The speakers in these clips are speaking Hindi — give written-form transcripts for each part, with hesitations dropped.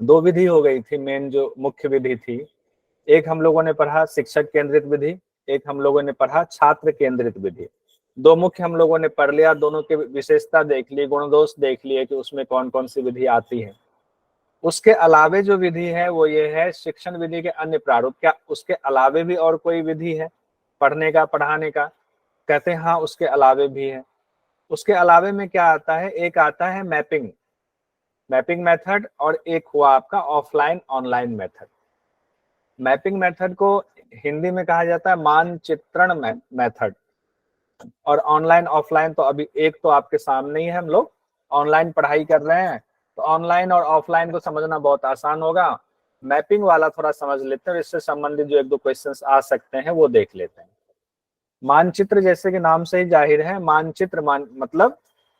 दो विधि हो गई थी, मेन जो मुख्य विधि थी। एक हम लोगों ने पढ़ा शिक्षक केंद्रित विधि, एक हम लोगों ने पढ़ा छात्र केंद्रित विधि। दो मुख्य हम लोगों ने पढ़ लिया, दोनों की विशेषता देख ली, गुण दोष देख लिए कि उसमें कौन कौन सी विधि आती है। उसके अलावे जो विधि है वो ये है शिक्षण विधि के अन्य प्रारूप। क्या उसके अलावे भी और कोई विधि है पढ़ने का, पढ़ाने का? कहते हैं हाँ, उसके अलावे भी है। उसके अलावे में क्या आता है? एक आता है मैपिंग, मैपिंग मेथड, और एक हुआ आपका offline online method. Mapping method को हिंदी में कहा जाता है मानचित्रण मेथड। और ऑनलाइन ऑफलाइन तो अभी एक तो आपके सामने ही है, हम लोग ऑनलाइन पढ़ाई कर रहे हैं, तो ऑनलाइन और ऑफलाइन को समझना बहुत आसान होगा। मैपिंग वाला थोड़ा समझ लेते हैं, इससे संबंधित जो एक दो क्वेश्चंस आ सकते हैं वो देख लेते हैं। मानचित्र, जैसे कि नाम से ही जाहिर है, मानचित्र मतलब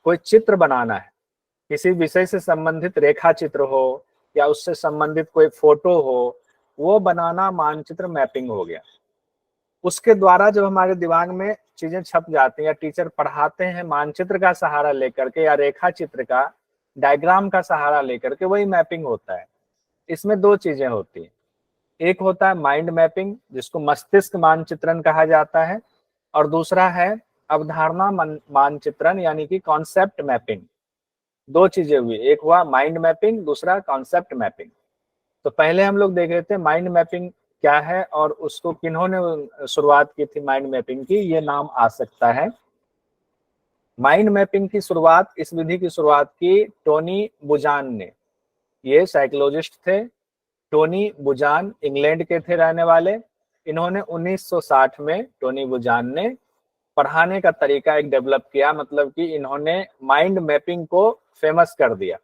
कोई चित्र बनाना है, किसी विषय से संबंधित रेखा चित्र हो या उससे संबंधित कोई फोटो हो, वो बनाना मानचित्र मैपिंग हो गया। उसके द्वारा जब हमारे दिमाग में चीजें छप जाती हैं या टीचर पढ़ाते हैं मानचित्र का सहारा लेकर के या रेखा चित्र का, डायग्राम का सहारा लेकर के, वही मैपिंग होता है। इसमें दो चीजें होती हैं, एक होता है माइंड मैपिंग जिसको मस्तिष्क मानचित्रण कहा जाता है, और दूसरा है अवधारणा मानचित्रण यानी कि कॉन्सेप्ट मैपिंग। दो चीजें हुई, एक हुआ माइंड मैपिंग, दूसरा कॉन्सेप्ट मैपिंग। तो पहले हम लोग देख रहे थे माइंड मैपिंग क्या है और उसको किन्होंने शुरुआत की थी माइंड मैपिंग की, ये नाम आ सकता है। माइंड मैपिंग की शुरुआत, इस विधि की शुरुआत की टोनी बुजान ने। ये साइकोलॉजिस्ट थे, टोनी बुजान इंग्लैंड के थे रहने वाले। इन्होंने 1960 में टोनी बुजान ने पढ़ाने का तरीका एक डेवलप किया, मतलब कि इन्होंने माइंड मैपिंग को फेमस कर दिया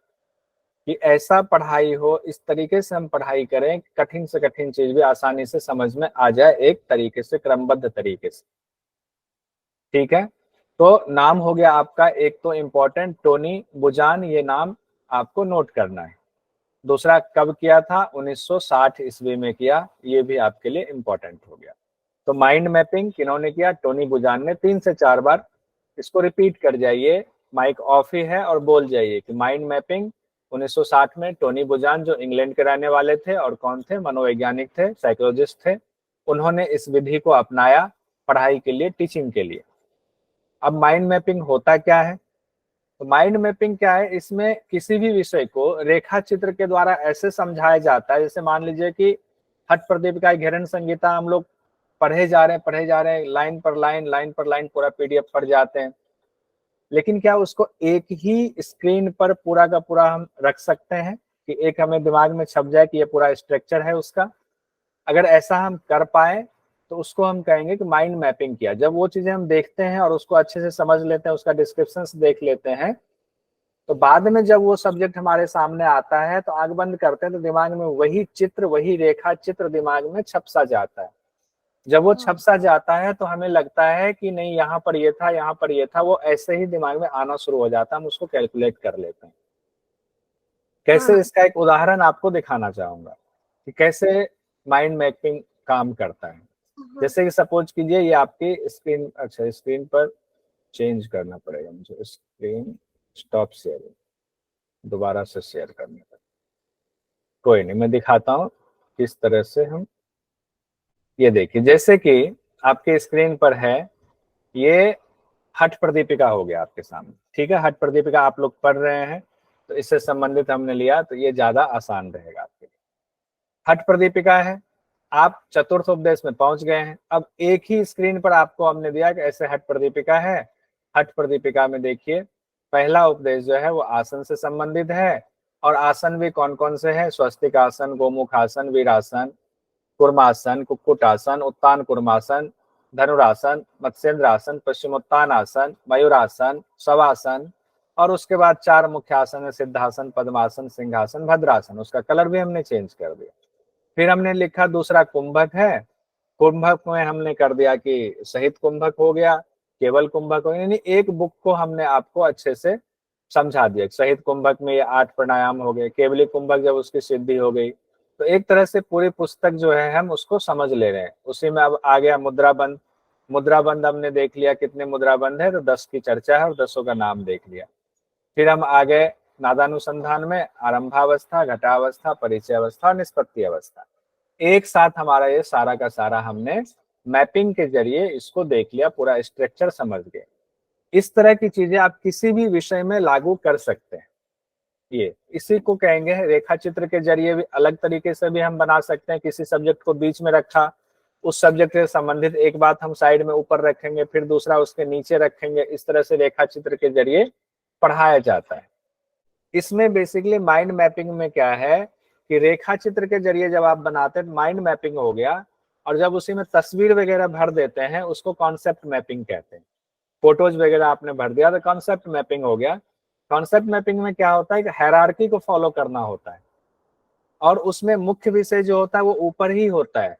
कि ऐसा पढ़ाई हो, इस तरीके से हम पढ़ाई करें, कठिन से कठिन चीज भी आसानी से समझ में आ जाए, एक तरीके से क्रमबद्ध तरीके से। ठीक है, तो नाम हो गया आपका एक तो इम्पोर्टेंट टोनी बुजान, ये नाम आपको नोट करना है। दूसरा कब किया था? 1960 ईस्वी में किया, ये भी आपके लिए इम्पोर्टेंट हो गया। तो माइंड मैपिंग किन्होंने किया? टोनी बुजान ने। 3 से 4 बार इसको रिपीट कर जाइए, माइक ऑफ ही है और बोल जाइए कि माइंड मैपिंग 1960 में टोनी बुजान, जो इंग्लैंड के रहने वाले थे और कौन थे? मनोवैज्ञानिक थे, साइकोलॉजिस्ट थे। उन्होंने इस विधि को अपनाया पढ़ाई के लिए, टीचिंग के लिए। अब माइंड मैपिंग होता क्या है? तो माइंड मैपिंग क्या है? इसमें किसी भी विषय को रेखा चित्र के द्वारा ऐसे समझाया जाता है, जैसे मान लीजिए कि हठ प्रदीप का घेरन संहिता हम लोग पढ़े जा रहे हैं, लाइन पर लाइन पूरा पीडीएफ पढ़ जाते हैं। लेकिन क्या उसको एक ही स्क्रीन पर पूरा का पूरा हम रख सकते हैं कि एक हमें दिमाग में छप जाए कि ये पूरा स्ट्रक्चर है उसका? अगर ऐसा हम कर पाए तो उसको हम कहेंगे कि माइंड मैपिंग किया। जब वो चीजें हम देखते हैं और उसको अच्छे से समझ लेते हैं, उसका डिस्क्रिप्शन देख लेते हैं, तो बाद में जब वो सब्जेक्ट हमारे सामने आता है तो आंख बंद करते हैं तो दिमाग में वही चित्र, वही रेखा चित्र दिमाग में छप सा जाता है। जब वो छप सा जाता है तो हमें लगता है कि नहीं, यहाँ पर ये था, यहाँ पर ये था, वो ऐसे ही दिमाग में आना शुरू हो जाता है, हम उसको कैलकुलेट कर लेते हैं। कैसे? हाँ। इसका एक उदाहरण आपको दिखाना चाहूंगा कि कैसे माइंड मैपिंग काम करता है। हाँ। जैसे कि सपोज कीजिए ये आपकी स्क्रीन, अच्छा स्क्रीन पर चेंज करना पड़ेगा मुझे, स्क्रीन स्टॉप शेयरिंग, दोबारा से शेयर करने पर। कोई नहीं, मैं दिखाता हूँ किस तरह से हम, ये देखिए जैसे कि आपके स्क्रीन पर है, ये हठ प्रदीपिका हो गया आपके सामने। ठीक है, हठ प्रदीपिका आप लोग पढ़ रहे हैं तो इससे संबंधित हमने लिया, तो ये ज्यादा आसान रहेगा आपके लिए। हठ प्रदीपिका है, आप चतुर्थ उपदेश में पहुंच गए हैं। अब एक ही स्क्रीन पर आपको हमने दिया कि ऐसे हठ प्रदीपिका है। हठ प्रदीपिका में देखिए पहला उपदेश जो है वो आसन से संबंधित है, और आसन भी कौन कौन से हैं? स्वस्तिक आसन, गोमुख आसन, वीरासन, कुर्मासन, कुक्कुटासन, उत्तान कुर्मासन, धनुरासन, मत्स्येंद्रासन, पश्चिमोत्तान आसन, मयूरासन, शवासन, और उसके बाद 4 मुख्य आसन है, सिद्धासन, पद्मासन, सिंहासन, भद्रासन। उसका कलर भी हमने चेंज कर दिया। फिर हमने लिखा दूसरा कुंभक है, कुंभक में हमने कर दिया कि सहित कुंभक हो गया, केवल कुंभक हो गया, यानी एक बुक को हमने आपको अच्छे से समझा दिया। सहित कुंभक में ये 8 प्राणायाम हो गए, केवली कुंभक जब उसकी सिद्धि हो गई, तो एक तरह से पूरी पुस्तक जो है हम उसको समझ ले रहे हैं। उसी में अब आ गया मुद्रा बंद। मुद्रा बंद हमने देख लिया कितने मुद्रा बंद है, तो 10 की चर्चा है और 10 का नाम देख लिया। फिर हम आ गए नादानुसंधान में आरंभावस्था, घटावस्था, परिचय अवस्था और निष्पत्ति अवस्था, एक साथ हमारा ये सारा का सारा हमने मैपिंग के जरिए इसको देख लिया, पूरा स्ट्रक्चर समझ गए। इस तरह की चीजें आप किसी भी विषय में लागू कर सकते हैं। ये इसी को कहेंगे रेखा चित्र के जरिए भी अलग तरीके से भी हम बना सकते हैं। किसी सब्जेक्ट को बीच में रखा, उस सब्जेक्ट से संबंधित एक बात हम साइड में ऊपर रखेंगे, फिर दूसरा उसके नीचे रखेंगे। इस तरह से रेखा चित्र के जरिए पढ़ाया जाता है। इसमें बेसिकली माइंड मैपिंग में क्या है कि रेखा चित्र के जरिए जब आप बनाते हैं माइंड मैपिंग हो गया, और जब उसी में तस्वीर वगैरह भर देते हैं उसको कॉन्सेप्ट मैपिंग कहते हैं। फोटोज वगैरह आपने भर दिया तो कॉन्सेप्ट मैपिंग हो गया। कॉन्सेप्ट मैपिंग में क्या होता है कि हायरार्की को फॉलो करना होता है, और उसमें मुख्य विषय जो होता है वो ऊपर ही होता है।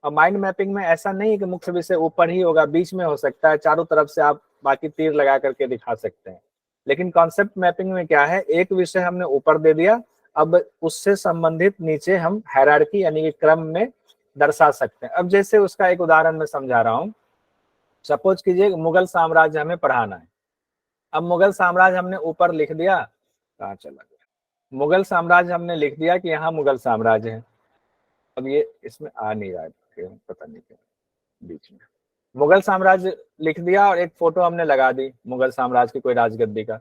और माइंड मैपिंग में ऐसा नहीं है कि मुख्य विषय ऊपर ही होगा, बीच में हो सकता है, चारों तरफ से आप बाकी तीर लगा करके दिखा सकते हैं। लेकिन कॉन्सेप्ट मैपिंग में क्या है, एक विषय हमने ऊपर दे दिया, अब उससे संबंधित नीचे हम हायरार्की यानी कि क्रम में दर्शा सकते हैं। अब जैसे उसका एक उदाहरण मैं समझा रहा हूँ। सपोज कीजिए मुगल साम्राज्य हमें पढ़ाना है। अब मुगल साम्राज्य हमने ऊपर लिख दिया, कहाँ चला गया, मुगल साम्राज्य हमने लिख दिया कि यहाँ मुगल साम्राज्य है। अब ये इसमें आ नहीं रहा है, पता नहीं क्यों बीच में। मुगल साम्राज्य लिख दिया और एक फोटो हमने लगा दी मुगल साम्राज्य की कोई राजगद्दी का।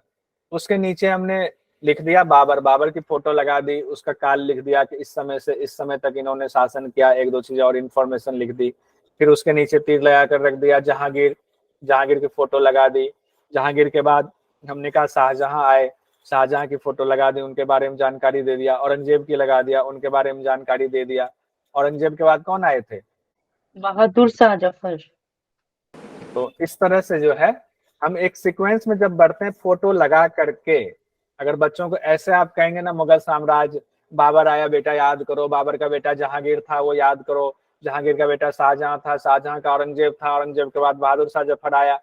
उसके नीचे हमने लिख दिया बाबर, बाबर की फोटो लगा दी, उसका काल लिख दिया कि इस समय से इस समय तक इन्होंने शासन किया, एक दो चीजें और इन्फॉर्मेशन लिख दी। फिर उसके नीचे तीर लगा कर रख दिया जहांगीर, जहांगीर की फोटो लगा दी। जहांगीर के बाद हमने कहा शाहजहां आए, शाहजहां की फोटो लगा दी, उनके बारे में जानकारी दे दिया। औरंगजेब की लगा दिया, उनके बारे में जानकारी दे दिया। औरंगजेब के बाद कौन आए थे? बहादुर शाह जफर। तो इस तरह से जो है हम एक सीक्वेंस में जब बढ़ते हैं फोटो लगा करके, अगर बच्चों को ऐसे आप कहेंगे ना मुगल साम्राज्य, बाबर आया बेटा याद करो, बाबर का बेटा जहांगीर था वो याद करो, जहांगीर का बेटा शाहजहां था, शाहजहां का औरंगजेब था, औरंगजेब के बाद बहादुर शाह जफर आया,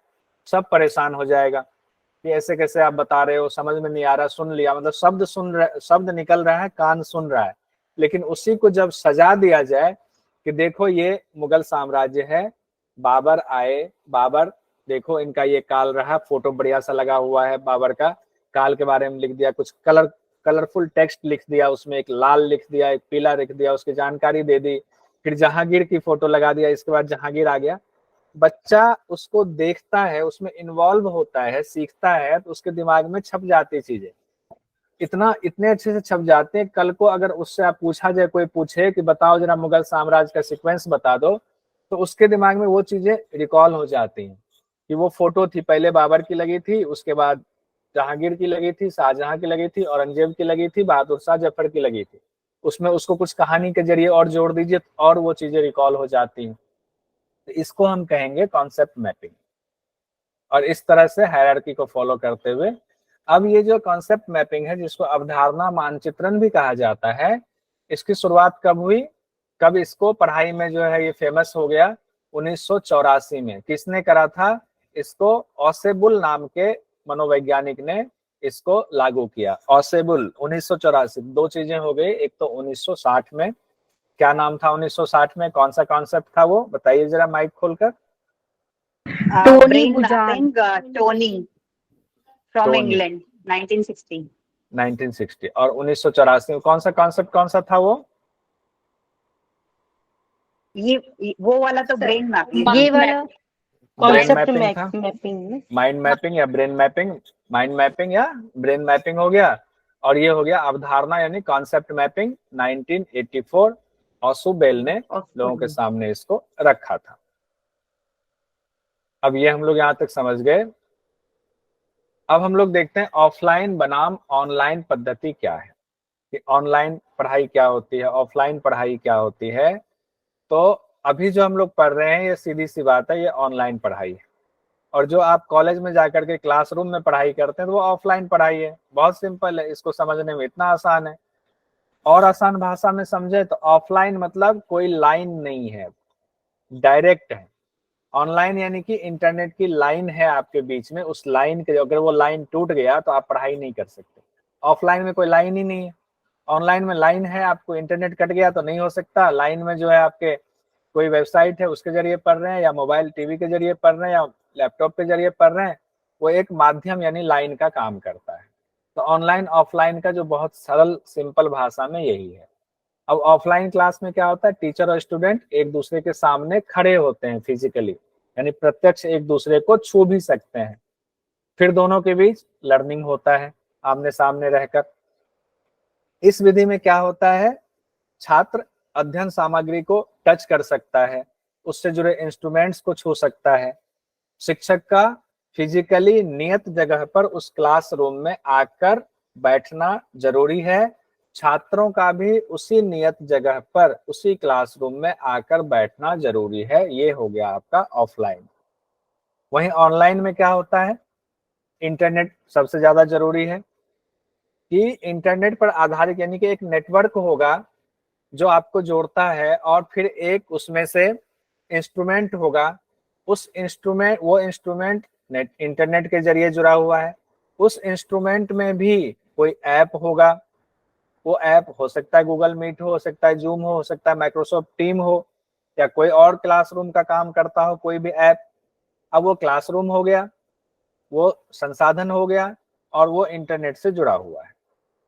सब परेशान हो जाएगा कि ऐसे कैसे आप बता रहे हो, समझ में नहीं आ रहा। सुन लिया मतलब शब्द सुन रहे, शब्द निकल रहा है, कान सुन रहा है, लेकिन उसी को जब सजा दिया जाए कि देखो ये मुगल साम्राज्य है, बाबर आए, बाबर देखो इनका ये काल रहा, फोटो बढ़िया सा लगा हुआ है बाबर का, काल के बारे में लिख दिया, कुछ कलरफुल टेक्स्ट लिख दिया, उसमें एक लाल लिख दिया, एक पीला लिख दिया, उसकी जानकारी दे दी। फिर जहांगीर की फोटो लगा दिया, इसके बाद जहांगीर आ गया। बच्चा उसको देखता है, उसमें इन्वॉल्व होता है, सीखता है, तो उसके दिमाग में छप जाती चीजें, इतने अच्छे से छप जाते हैं। कल को अगर उससे आप पूछा जाए, कोई पूछे कि बताओ जरा मुगल साम्राज्य का सीक्वेंस बता दो, तो उसके दिमाग में वो चीजें रिकॉल हो जाती हैं कि वो फोटो थी, पहले बाबर की लगी थी, उसके बाद जहांगीर की लगी थी, शाहजहां की लगी थी, औरंगजेब की लगी थी, बहादुर शाह जफर की लगी थी। उसमें उसको कुछ कहानी के जरिए और जोड़ दीजिए और वो चीजें रिकॉल हो जाती हैं। तो इसको हम कहेंगे कॉन्सेप्ट मैपिंग। और इस तरह से हायरार्की को फॉलो करते हुए अब ये जो कॉन्सेप्ट मैपिंग है, जिसको अवधारणा मानचित्रण भी कहा जाता है, इसकी शुरुआत कब हुई, कब इसको पढ़ाई में जो है ये फेमस हो गया? 1984 में। किसने करा था इसको? औसेबुल नाम के मनोवैज्ञानिक ने इसको लागू किया। औसेबुल 1984। दो चीजें हो गई, एक तो 1960 में, क्या नाम था 1960 में, कौन सा कॉन्सेप्ट था वो बताइए जरा माइक खोलकर। Tony brain बुजान। mapping, Tony from Tony England, 1960. 1960। और 1984 में कौन सा कॉन्सेप्ट, कौन सा था वो? ये वो वाला तो ब्रेन मैपिंग, ये वाला ब्रेन कॉन्सेप्ट मैपिंग था, मैपिंग। माइंड मैपिंग या ब्रेन मैपिंग, माइंड मैपिंग या ब्रेन मैपिंग हो गया। और ये हो गया अवधारणा यानी कॉन्सेप्ट मैपिंग, 1984 ऑसुबेल ने लोगों के सामने इसको रखा था। अब ये हम लोग यहाँ तक समझ गए। अब हम लोग देखते हैं ऑफलाइन बनाम ऑनलाइन पद्धति क्या है, कि ऑनलाइन पढ़ाई क्या होती है, ऑफलाइन पढ़ाई क्या होती है। तो अभी जो हम लोग पढ़ रहे हैं ये सीधी सी बात है, ये ऑनलाइन पढ़ाई है। और जो आप कॉलेज में जाकर के क्लासरूम में पढ़ाई करते हैं तो वो ऑफलाइन पढ़ाई है। बहुत सिंपल है, इसको समझने में इतना आसान है। और आसान भाषा में समझे तो ऑफलाइन मतलब कोई लाइन नहीं है, डायरेक्ट है। ऑनलाइन यानी कि इंटरनेट की लाइन है आपके बीच में, उस लाइन के अगर वो लाइन टूट गया तो आप पढ़ाई नहीं कर सकते। ऑफलाइन में कोई लाइन ही नहीं है। ऑनलाइन में लाइन है, आपको इंटरनेट कट गया तो नहीं हो सकता। लाइन में जो है आपके कोई वेबसाइट है उसके जरिए पढ़ रहे हैं, या मोबाइल टीवी के जरिए पढ़ रहे हैं, या लैपटॉप के जरिए पढ़ रहे हैं, वो एक माध्यम यानी लाइन का काम करता है। तो ऑनलाइन ऑफलाइन का जो बहुत सरल सिंपल भाषा में यही है। अब ऑफलाइन क्लास में क्या होता है, टीचर और स्टूडेंट एक दूसरे के सामने खड़े होते हैं फिजिकली, यानी प्रत्यक्ष एक दूसरे को छू भी सकते हैं, फिर दोनों के बीच लर्निंग होता है आमने सामने रहकर। इस विधि में क्या होता है, छात्र अध्ययन सामग्री को टच कर सकता है, उससे जुड़े इंस्ट्रूमेंट्स को छू सकता है। शिक्षक का फिजिकली नियत जगह पर उस क्लासरूम में आकर बैठना जरूरी है, छात्रों का भी उसी नियत जगह पर उसी क्लासरूम में आकर बैठना जरूरी है। ये हो गया आपका ऑफलाइन। वहीं ऑनलाइन में क्या होता है, इंटरनेट सबसे ज्यादा जरूरी है कि इंटरनेट पर आधारित, यानी कि एक नेटवर्क होगा जो आपको जोड़ता है और फिर एक उसमें से इंस्ट्रूमेंट होगा, वो इंस्ट्रूमेंट नेट इंटरनेट के जरिए जुड़ा हुआ है। उस इंस्ट्रूमेंट में भी कोई ऐप होगा, वो ऐप हो सकता है गूगल मीट हो सकता है जूम हो सकता है माइक्रोसॉफ्ट टीम हो, या कोई और क्लासरूम का काम करता हो कोई भी ऐप। अब वो क्लासरूम हो गया, वो संसाधन हो गया और वो इंटरनेट से जुड़ा हुआ है।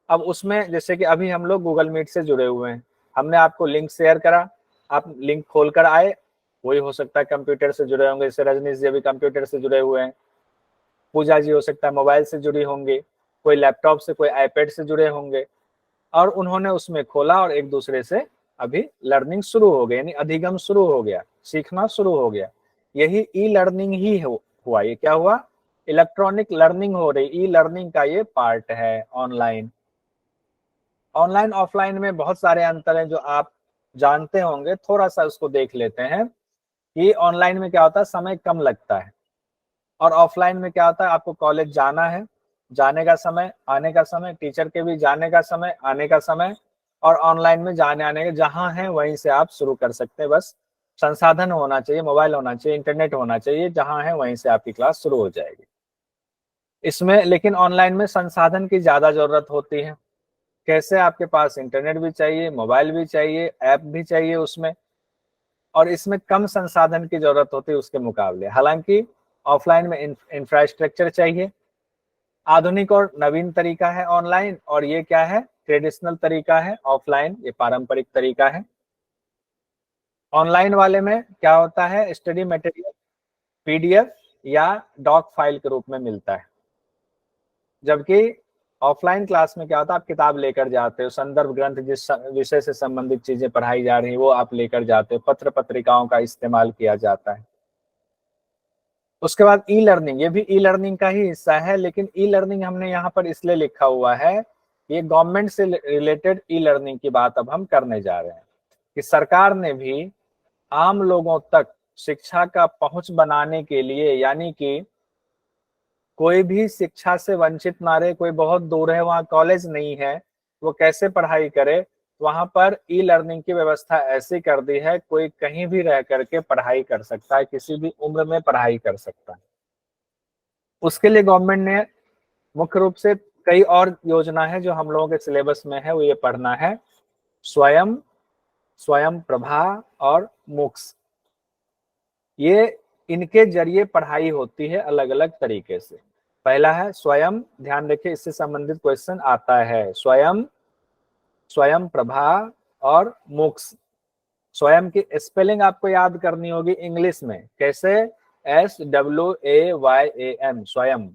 अब उसमें जैसे कि अभी हम लोग गूगल मीट से जुड़े हुए हैं, हमने आपको लिंक शेयर करा, आप लिंक खोलकर आए, वही हो सकता है कंप्यूटर से जुड़े होंगे, जैसे रजनीश जी अभी कंप्यूटर से जुड़े हुए हैं, पूजा जी हो सकता है मोबाइल से जुड़ी होंगे, कोई लैपटॉप से, कोई आईपैड से जुड़े होंगे, और उन्होंने उसमें खोला और एक दूसरे से अभी लर्निंग शुरू हो गई, यानी अधिगम शुरू हो गया, सीखना शुरू हो गया। यही ई लर्निंग ही हुआ। ये क्या हुआ, इलेक्ट्रॉनिक लर्निंग हो रही, ई लर्निंग का ये पार्ट है ऑनलाइन। ऑनलाइन ऑफलाइन में बहुत सारे अंतर हैं जो आप जानते होंगे, थोड़ा सा उसको देख लेते हैं कि ऑनलाइन में क्या होता है, समय कम लगता है, और ऑफलाइन में क्या होता है, आपको कॉलेज जाना है, जाने का समय, आने का समय, टीचर के भी जाने का समय, आने का समय, और ऑनलाइन में जाने आने के जहां है वहीं से आप शुरू कर सकते हैं। बस संसाधन होना चाहिए, मोबाइल होना चाहिए, इंटरनेट होना चाहिए, जहां है वहीं से आपकी क्लास शुरू हो जाएगी। इसमें लेकिन ऑनलाइन में संसाधन की ज्यादा जरूरत होती है। कैसे, आपके पास इंटरनेट भी चाहिए, मोबाइल भी चाहिए, ऐप भी चाहिए उसमें, और इसमें कम संसाधन की जरूरत होती है उसके मुकाबले। हालांकि ऑफलाइन में इंफ्रास्ट्रक्चर चाहिए, आधुनिक और नवीन तरीका है ऑनलाइन, और ये क्या है, ट्रेडिशनल तरीका है ऑफलाइन, ये पारंपरिक तरीका है। ऑनलाइन वाले में क्या होता है, स्टडी मटेरियल पीडीएफ या डॉक फाइल के रूप में मिलता है, जबकि ऑफलाइन क्लास में क्या होता है, आप किताब लेकर जाते हो, संदर्भ ग्रंथ जिस विषय से संबंधित चीजें पढ़ाई जा रही है वो आप लेकर जाते हो, पत्र पत्रिकाओं का इस्तेमाल किया जाता है। उसके बाद ई लर्निंग, ये भी ई लर्निंग का ही हिस्सा है, लेकिन ई लर्निंग हमने यहाँ पर इसलिए लिखा हुआ है, ये गवर्नमेंट से रिलेटेड ई लर्निंग की बात अब हम करने जा रहे हैं कि सरकार ने भी आम लोगों तक शिक्षा का पहुंच बनाने के लिए, यानी कि कोई भी शिक्षा से वंचित ना रहे, कोई बहुत दूर है वहाँ कॉलेज नहीं है, वो कैसे पढ़ाई करे, वहां पर ई लर्निंग की व्यवस्था ऐसी कर दी है, कोई कहीं भी रह करके पढ़ाई कर सकता है, किसी भी उम्र में पढ़ाई कर सकता है। उसके लिए गवर्नमेंट ने मुख्य रूप से कई और योजना है जो हम लोगों के सिलेबस में है, वो ये पढ़ना है, स्वयं, स्वयं प्रभा और मूक्स। ये इनके जरिए पढ़ाई होती है अलग अलग तरीके से। पहला है स्वयं, ध्यान रखिए इससे संबंधित क्वेश्चन आता है, स्वयं, स्वयं प्रभा और मूक्स। स्वयं की स्पेलिंग आपको याद करनी होगी इंग्लिश में, कैसे, SWAYAM, स्वयं।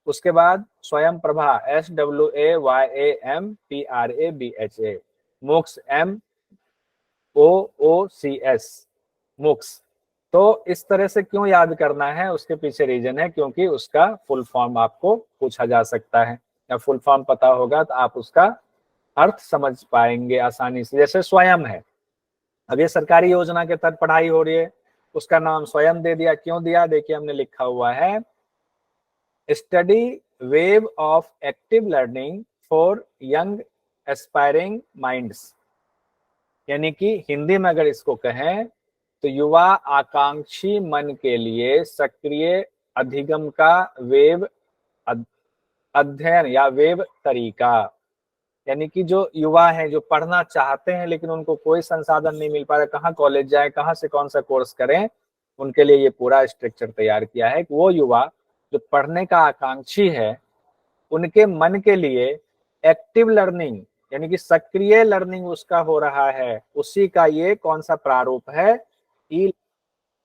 उसके बाद स्वयं Prabha, SWAYAMPRABHA, MOOCs, MOOCS, MOOCs. तो इस तरह से क्यों याद करना है, उसके पीछे रीजन है, क्योंकि उसका फुल फॉर्म आपको पूछा जा सकता है, या फुल फॉर्म पता होगा तो आप उसका अर्थ समझ पाएंगे आसानी से। जैसे स्वयं है, अब ये सरकारी योजना के तहत पढ़ाई हो रही है, उसका नाम स्वयं दे दिया, क्यों दिया, देखिए हमने लिखा हुआ है, study wave of active learning for young aspiring minds, यानी कि हिंदी में अगर इसको कहें तो युवा आकांक्षी मन के लिए सक्रिय अधिगम का वेब अध्ययन या वेब तरीका, यानी कि जो युवा हैं जो पढ़ना चाहते हैं लेकिन उनको कोई संसाधन नहीं मिल पा रहा, कहाँ कॉलेज जाए, कहाँ से कौन सा कोर्स करें, उनके लिए ये पूरा स्ट्रक्चर तैयार किया है कि वो युवा जो पढ़ने का आकांक्षी है उनके मन के लिए एक्टिव लर्निंग यानी कि सक्रिय लर्निंग उसका हो रहा है, उसी का ये कौन सा प्रारूप है, ई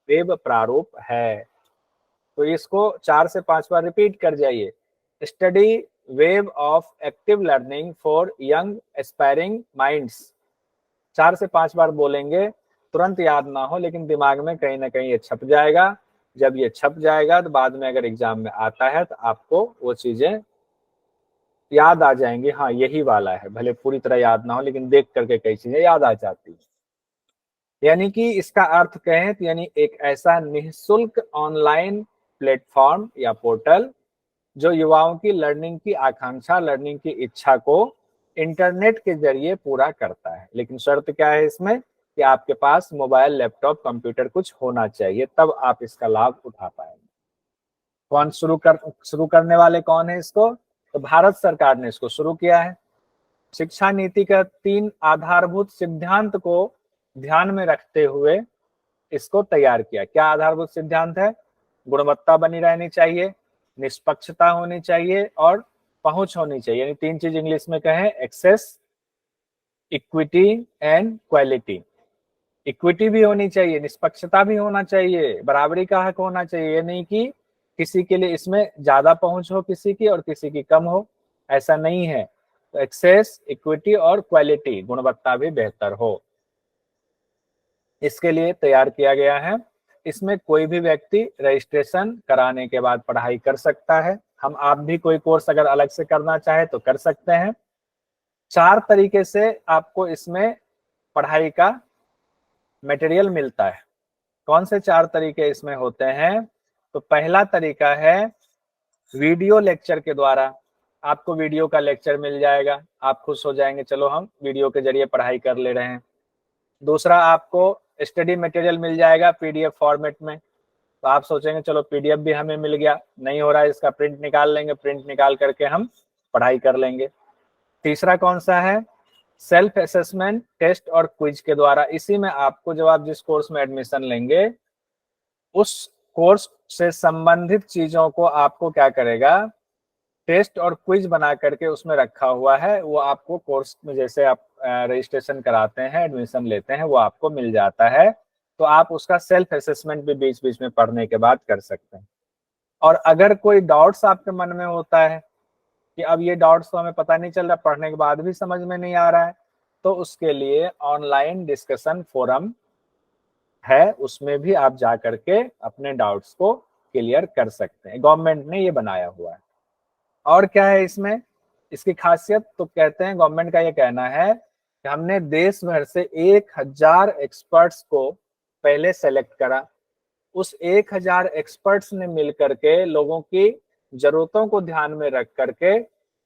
वेब प्रारूप है। तो इसको 4 से 5 बार रिपीट कर जाइए। Study wave of active learning for young aspiring minds. 4 से 5 बार बोलेंगे, तुरंत याद ना हो लेकिन दिमाग में कहीं ना कहीं ये छप जाएगा। जब ये छप जाएगा तो बाद में अगर एग्जाम में आता है तो आपको वो चीजें याद आ जाएंगी, हाँ यही वाला है, भले पूरी तरह याद ना हो लेकिन देख करके कई चीजें याद आ जाती है। यानी कि इसका अर्थ कहें तो यानी एक ऐसा निःशुल्क ऑनलाइन प्लेटफॉर्म या पोर्टल जो युवाओं की लर्निंग की आकांक्षा, लर्निंग की इच्छा को इंटरनेट के जरिए पूरा करता है। लेकिन शर्त क्या है इसमें कि आपके पास मोबाइल, लैपटॉप, कंप्यूटर कुछ होना चाहिए, तब आप इसका लाभ उठा पाएंगे। कौन शुरू करने वाले कौन है इसको? तो भारत सरकार ने इसको शुरू किया है। शिक्षा नीति का 3 आधारभूत सिद्धांत को ध्यान में रखते हुए इसको तैयार किया। क्या आधारभूत सिद्धांत है? गुणवत्ता बनी रहनी चाहिए, निष्पक्षता होनी चाहिए और पहुंच होनी चाहिए। यानी 3 चीज इंग्लिश में कहें, access, equity and quality. Equity भी होनी चाहिए, निष्पक्षता भी होना चाहिए, बराबरी का हक होना चाहिए। ये नहीं कि किसी के लिए इसमें ज्यादा पहुंच हो किसी की और किसी की कम हो, ऐसा नहीं है। तो एक्सेस, इक्विटी और क्वालिटी, गुणवत्ता भी बेहतर हो, इसके लिए तैयार किया गया है। इसमें कोई भी व्यक्ति रजिस्ट्रेशन कराने के बाद पढ़ाई कर सकता है। आप भी कोई कोर्स अगर अलग से करना चाहे तो कर सकते हैं। 4 तरीके से आपको इसमें पढ़ाई का मटेरियल मिलता है। कौन से 4 तरीके इसमें होते हैं? तो पहला तरीका है वीडियो लेक्चर के द्वारा। आपको वीडियो का लेक्चर मिल जाएगा, आप खुश हो जाएंगे, चलो हम वीडियो के जरिए पढ़ाई कर ले रहे हैं। दूसरा, आपको स्टडी मटेरियल मिल जाएगा पीडीएफ फॉर्मेट में। तो आप सोचेंगे चलो पीडीएफ भी हमें मिल गया, नहीं हो रहा है इसका प्रिंट निकाल लेंगे, प्रिंट निकाल करके हम पढ़ाई कर लेंगे। तीसरा कौन सा है? सेल्फ असेसमेंट, टेस्ट और क्विज के द्वारा। इसी में आपको, जब आप जिस कोर्स में एडमिशन लेंगे उस कोर्स से संबंधित चीजों को आपको क्या करेगा, टेस्ट और क्विज बना करके उसमें रखा हुआ है। वो आपको कोर्स में जैसे आप रजिस्ट्रेशन कराते हैं, एडमिशन लेते हैं, वो आपको मिल जाता है। तो आप उसका सेल्फ असेसमेंट भी बीच बीच में पढ़ने के बाद कर सकते हैं। और अगर कोई डाउट्स आपके मन में होता है कि अब ये डाउट्स तो हमें पता नहीं चल रहा, पढ़ने के बाद भी समझ में नहीं आ रहा है, तो उसके लिए ऑनलाइन डिस्कशन फोरम है, उसमें भी आप जा करके अपने डाउट्स को क्लियर कर सकते हैं। गवर्नमेंट ने ये बनाया हुआ है। और क्या है इसमें इसकी खासियत? तो कहते हैं, गवर्नमेंट का ये कहना है कि हमने देश भर से 1000 एक्सपर्ट्स को पहले सेलेक्ट करा। उस 1000 एक्सपर्ट्स ने मिल करके लोगों की जरूरतों को ध्यान में रख करके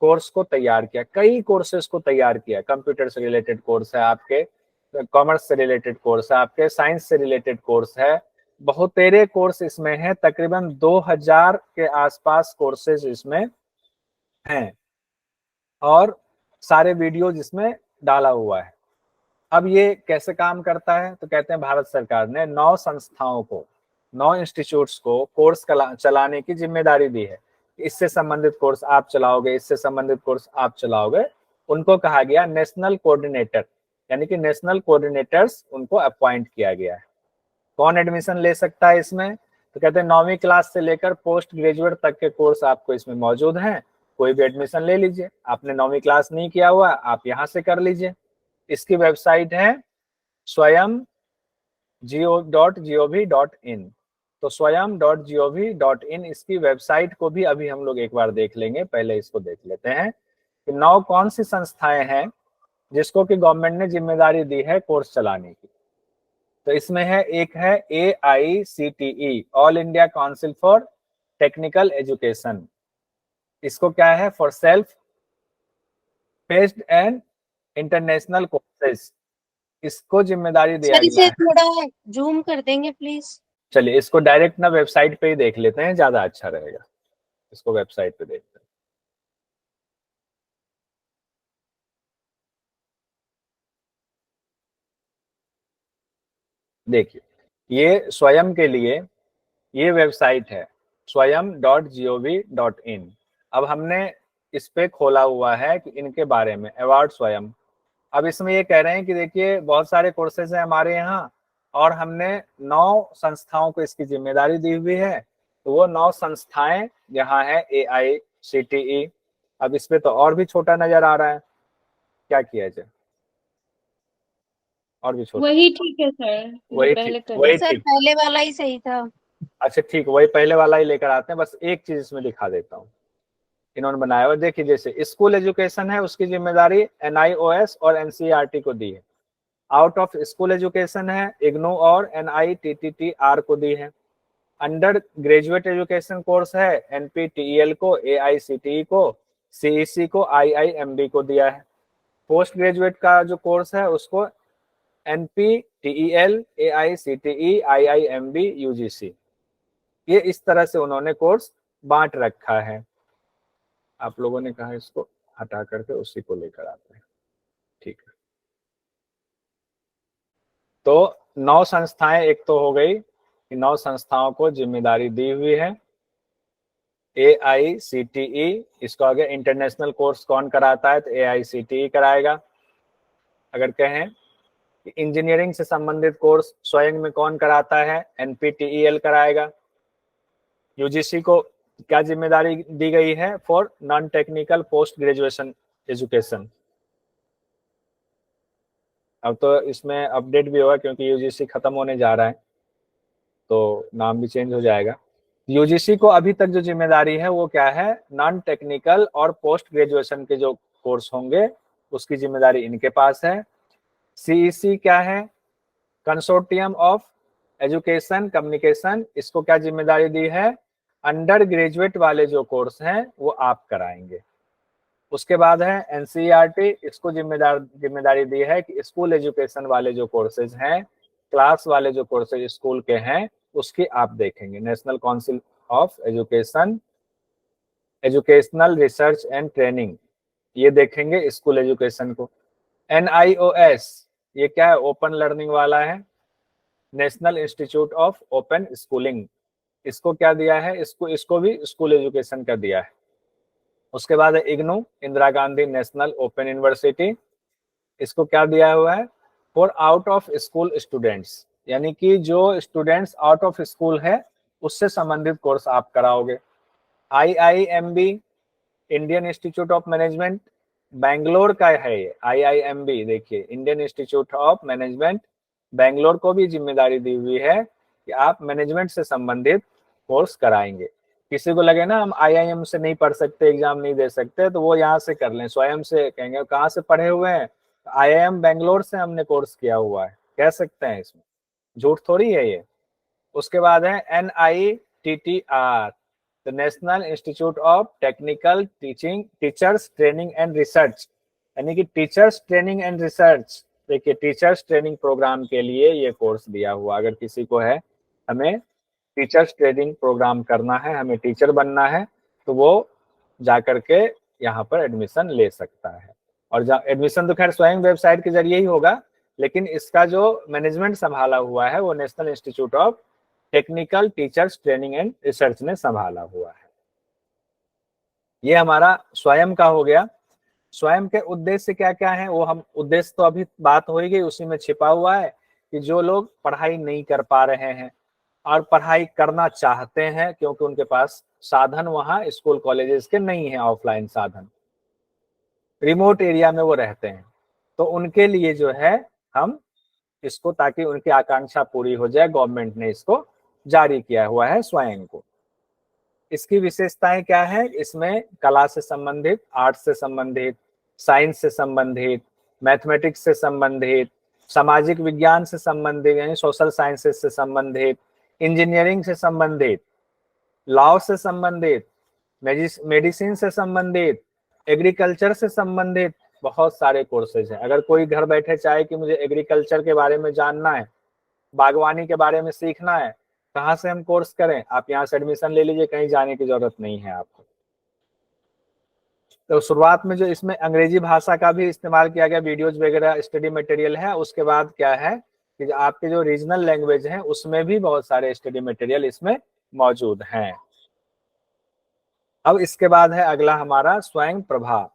कोर्स को तैयार किया। कई कोर्सेज को तैयार किया। कंप्यूटर से रिलेटेड कोर्स है आपके, कॉमर्स से रिलेटेड कोर्स है आपके, साइंस से रिलेटेड कोर्स है, बहुतेरे कोर्स इसमें है। तकरीबन 2000 के आसपास कोर्सेज इसमें हैं और सारे वीडियो जिसमें डाला हुआ है। अब ये कैसे काम करता है? तो कहते हैं भारत सरकार ने 9 संस्थाओं को, 9 इंस्टीट्यूट्स को कोर्स चलाने की जिम्मेदारी दी है। इससे संबंधित कोर्स आप चलाओगे, इससे संबंधित कोर्स आप चलाओगे। उनको कहा गया नेशनल कोऑर्डिनेटर, यानी कि नेशनल कोऑर्डिनेटर्स उनको अपॉइंट किया गया है। कौन एडमिशन ले सकता है इसमें? तो कहते हैं 9वीं क्लास से लेकर पोस्ट ग्रेजुएट तक के कोर्स आपको इसमें मौजूद हैं। कोई भी एडमिशन ले लीजिए। आपने 9वीं क्लास नहीं किया हुआ, आप यहाँ से कर लीजिए। इसकी वेबसाइट है swayam.gov.in। तो swayam.gov.in इसकी वेबसाइट को भी अभी हम लोग एक बार देख लेंगे। पहले इसको देख लेते हैं कि 9 कौन सी संस्थाएं हैं जिसको कि गवर्नमेंट ने जिम्मेदारी दी है कोर्स चलाने की। तो इसमें है, एक है AICTE, all India council for technical education. इसको क्या है? For self paced and international courses. इसको जिम्मेदारी दिया सर गया इसे है। थोड़ा जूम कर देंगे प्लीज। चलिए इसको डायरेक्ट ना वेबसाइट पे ही देख लेते हैं, ज्यादा अच्छा रहेगा। इसको वेबसाइट पे देखते हैं। देखिए, ये स्वयं के लिए ये वेबसाइट है swayam.gov.in। अब हमने इस पे खोला हुआ है कि इनके बारे में अवार्ड स्वयं। अब इसमें ये कह रहे हैं कि देखिए बहुत सारे कोर्सेज हैं हमारे यहाँ और हमने 9 संस्थाओं को इसकी जिम्मेदारी दी हुई है। तो वो 9 संस्थाएं यहाँ है AICTE। अब इस पे तो और भी छोटा नजर आ रहा है, क्या किया जाए, और भी छोटा। वही ठीक है सर, जो वही पहले ठीक, कर वही सर ठीक। पहले वाला ही सही था। अच्छा ठीक, वही पहले वाला ही लेकर आते हैं। बस एक चीज इसमें दिखा देता हूँ, इन्होंने बनाया हुआ देखिए, जैसे स्कूल एजुकेशन है उसकी जिम्मेदारी NIOS और NCERT को दी है। आउट ऑफ स्कूल एजुकेशन है IGNOU और NITTTR को दी है। अंडर ग्रेजुएट एजुकेशन कोर्स है NPTEL को, AICTE को, CEC को, IIMB को दिया है। पोस्ट ग्रेजुएट का जो कोर्स है उसको NPTEL, AICTE, IIMB, UGC, ये इस तरह से उन्होंने कोर्स बांट रखा है। आप लोगों ने कहा इसको हटा करके उसी को लेकर आते हैं, ठीक है। तो 9 संस्थाएं एक तो हो गई कि 9 संस्थाओं को जिम्मेदारी दी हुई है। AICTE, इसको आगे इंटरनेशनल कोर्स कौन कराता है तो AICTE कराएगा। अगर कहें कि इंजीनियरिंग से संबंधित कोर्स स्वयं में कौन कराता है, NPTEL कराएगा। UGC को क्या जिम्मेदारी दी गई है, for non technical post graduation education. अब तो इसमें अपडेट भी होगा क्योंकि UGC खत्म होने जा रहा है तो नाम भी चेंज हो जाएगा। UGC को अभी तक जो जिम्मेदारी है वो क्या है, नॉन टेक्निकल और पोस्ट ग्रेजुएशन के जो कोर्स होंगे उसकी जिम्मेदारी इनके पास है। CEC क्या है, कंसोर्टियम ऑफ एजुकेशन कम्युनिकेशन, इसको क्या जिम्मेदारी दी है, अंडर ग्रेजुएट वाले जो कोर्स हैं वो आप कराएंगे। उसके बाद है NCERT, इसको जिम्मेदारी दी है कि स्कूल एजुकेशन वाले जो कोर्सेज हैं, क्लास वाले जो कोर्सेज स्कूल के हैं उसकी आप देखेंगे। National council of education, educational research and training, ये देखेंगे स्कूल एजुकेशन को। NIOS, ये क्या है, ओपन लर्निंग वाला है, national institute of open schooling, इसको क्या दिया है, इसको भी स्कूल एजुकेशन का दिया है। उसके बाद है IGNOU, Indira Gandhi national open university, इसको क्या दिया हुआ है, for out of school students, यानी कि जो स्टूडेंट्स आउट ऑफ स्कूल है उससे संबंधित कोर्स आप कराओगे। IIMB, Indian institute of management, Bangalore का है ये IIMB। देखिए Indian institute of management Bangalore को भी जिम्मेदारी दी हुई है कि आप मैनेजमेंट से संबंधित कोर्स कराएंगे। किसी को लगे ना हम IIM से नहीं पढ़ सकते, एग्जाम नहीं दे सकते, तो वो यहाँ से कर लें, स्वयं से कहेंगे कहाँ से पढ़े हुए हैं, IIM बैंगलोर से हमने कोर्स किया हुआ है, कह सकते हैं, इसमें झूठ थोड़ी है ये। उसके बाद है NITTR, the national institute of technical teaching teachers training and research, यानी कि टीचर्स ट्रेनिंग एंड रिसर्च। देखिए टीचर्स ट्रेनिंग प्रोग्राम के लिए ये कोर्स दिया हुआ, अगर किसी को है हमें टीचर्स ट्रेनिंग प्रोग्राम करना है, हमें टीचर बनना है, तो वो जा करके यहाँ पर एडमिशन ले सकता है। और एडमिशन तो खैर स्वयं वेबसाइट के जरिए ही होगा, लेकिन इसका जो मैनेजमेंट संभाला हुआ है वो national institute of technical teachers training and research ने संभाला हुआ है। ये हमारा स्वयं का हो गया। स्वयं के उद्देश्य क्या क्या है, वो हम उद्देश्य तो अभी बात हो ही गई, उसी में छिपा हुआ है कि जो लोग पढ़ाई नहीं कर पा रहे हैं और पढ़ाई करना चाहते हैं क्योंकि उनके पास साधन वहाँ स्कूल कॉलेजेस के नहीं है, ऑफलाइन साधन, रिमोट एरिया में वो रहते हैं, तो उनके लिए जो है हम इसको, ताकि उनकी आकांक्षा पूरी हो जाए, गवर्नमेंट ने इसको जारी किया हुआ है स्वयं को। इसकी विशेषताएं क्या है, इसमें कला से संबंधित, आर्ट्स से संबंधित, साइंस से संबंधित, मैथमेटिक्स से संबंधित, सामाजिक विज्ञान से संबंधित यानी सोशल साइंसेस से संबंधित, इंजीनियरिंग से संबंधित, लॉ से संबंधित, मेडिसिन से संबंधित, एग्रीकल्चर से संबंधित, बहुत सारे कोर्सेज हैं। अगर कोई घर बैठे चाहे कि मुझे एग्रीकल्चर के बारे में जानना है, बागवानी के बारे में सीखना है, कहाँ से हम कोर्स करें, आप यहाँ से एडमिशन ले लीजिए, कहीं जाने की जरूरत नहीं है आपको। तो शुरुआत में जो इसमें अंग्रेजी भाषा का भी इस्तेमाल किया गया, वीडियोज वगैरह स्टडी मटेरियल है, उसके बाद क्या है कि आपके जो रीजनल लैंग्वेज हैं उसमें भी बहुत सारे स्टडी मटेरियल इसमें मौजूद हैं। अब इसके बाद है अगला हमारा स्वयं प्रभा।